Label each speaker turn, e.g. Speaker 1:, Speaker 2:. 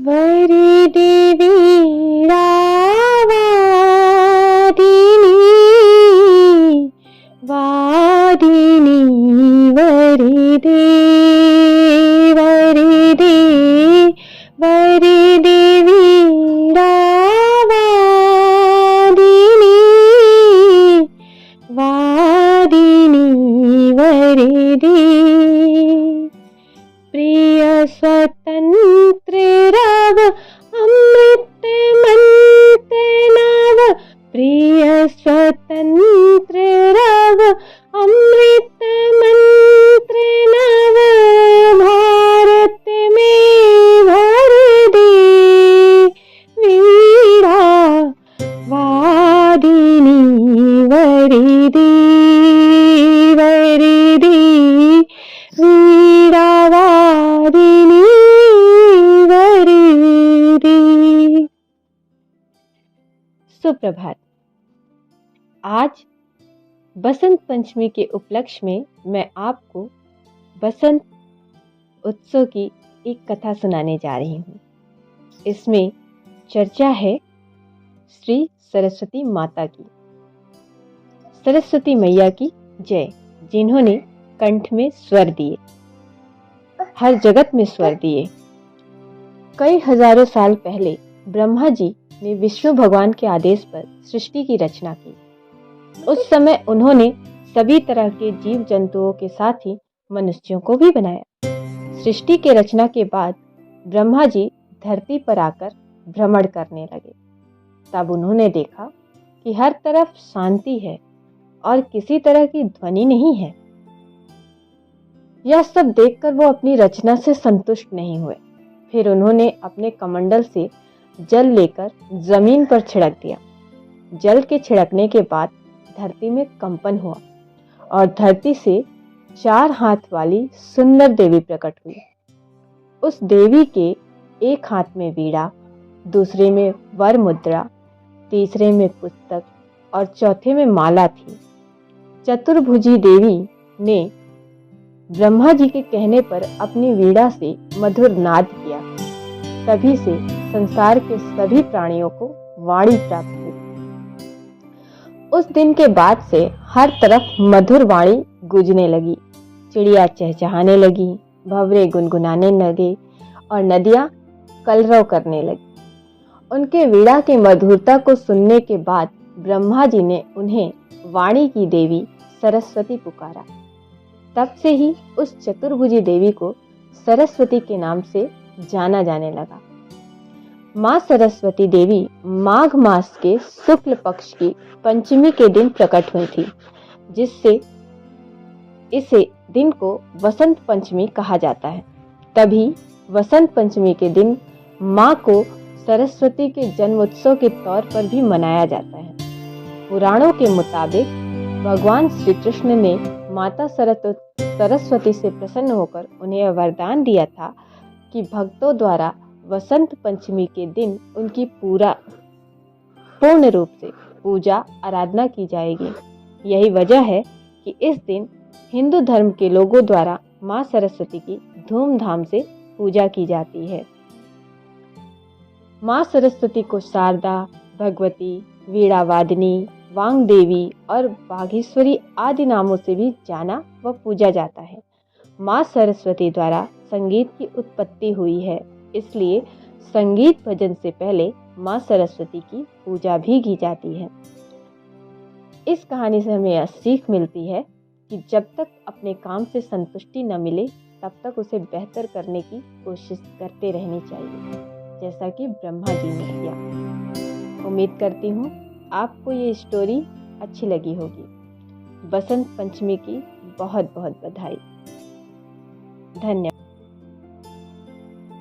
Speaker 1: वरदे वीणावादिनी वादिनी वरदे वरदे वरदे वीणावादिनी वादिनी वरदे प्रिय स्वतंत्र रव अमृत मंत्र नव प्रिय स्वतंत्र रव अमृत मंत्र नव भारत में भर दे वीणा वादिनी वरदे वरदे वीणा वादिनी वरदे। सुप्रभात। आज बसंत पंचमी के उपलक्ष्य में मैं आपको बसंत उत्सव की एक कथा सुनाने जा रही हूँ। इसमें चर्चा है श्री सरस्वती माता की। सरस्वती मैया की जय, जिन्होंने कंठ में स्वर दिए, हर जगत में स्वर दिए। कई हजारों साल पहले ब्रह्मा जी ने विष्णु भगवान के आदेश पर सृष्टि की रचना की। उस समय उन्होंने सभी तरह के जीव जंतुओं के साथ ही मनुष्यों को भी बनाया। सृष्टि के रचना के बाद ब्रह्मा जी धरती पर आकर भ्रमण करने लगे। तब उन्होंने देखा कि हर तरफ शांति है और किसी तरह की ध्वनि नहीं है। यह सब देखकर वो अपनी रचना से संतुष्ट नहीं हुए। फिर उन्होंने अपने कमंडल से जल लेकर जमीन पर छिड़क दिया। जल के छिड़कने के बाद धरती में कंपन हुआ और धरती से 4 हाथ वाली सुंदर देवी प्रकट हुई। उस देवी के एक हाथ में वीणा, दूसरे में वर मुद्रा, तीसरे में पुस्तक और चौथे में माला थी। चतुर्भुजी देवी ने ब्रह्मा जी के कहने पर अपनी वीणा से मधुर नाद किया। तभी से संसार के सभी प्राणियों को वाणी प्राप्त हुई। उस दिन के बाद से हर तरफ मधुर वाणी गूंजने लगी। चिड़िया चहचहाने लगी, भंवरे गुनगुनाने लगे और नदियां कलरव करने लगी। उनके वीणा की मधुरता को सुनने के बाद ब्रह्मा जी ने उन्हें वाणी की देवी सरस्वती पुकारा। तब से ही उस चतुर्भुजी देवी को सरस्वती के नाम से जाना जाने लगा। माँ सरस्वती देवी माघ मास के शुक्ल पक्ष की पंचमी के दिन प्रकट हुई थी, जिससे इसे दिन को वसंत पंचमी कहा जाता है। तभी वसंत पंचमी के दिन माँ को सरस्वती के जन्मोत्सव के तौर पर भी मनाया जाता है। पुराणों के मुताबिक भगवान श्री कृष्ण ने माता सरस्वती से प्रसन्न होकर उन्हें वरदान दिया था कि भक्तों द्वारा वसंत पंचमी के दिन उनकी पूर्ण रूप से पूजा आराधना की जाएगी। यही वजह है कि इस दिन हिंदू धर्म के लोगों द्वारा मां सरस्वती की धूमधाम से पूजा की जाती है। मां सरस्वती को शारदा, भगवती, वीणावादिनी, वांगदेवी और बाघेश्वरी आदि नामों से भी जाना व पूजा जाता है। मां सरस्वती द्वारा संगीत की उत्पत्ति हुई है, इसलिए संगीत भजन से पहले मां सरस्वती की पूजा भी की जाती है। इस कहानी से हमें यह सीख मिलती है कि जब तक अपने काम से संतुष्टि न मिले तब तक उसे बेहतर करने की कोशिश करते रहनी चाहिए, जैसा कि ब्रह्मा जी ने किया। उम्मीद करती हूँ आपको ये स्टोरी अच्छी लगी होगी। बसंत पंचमी की बहुत बहुत बधाई। धन्यवाद।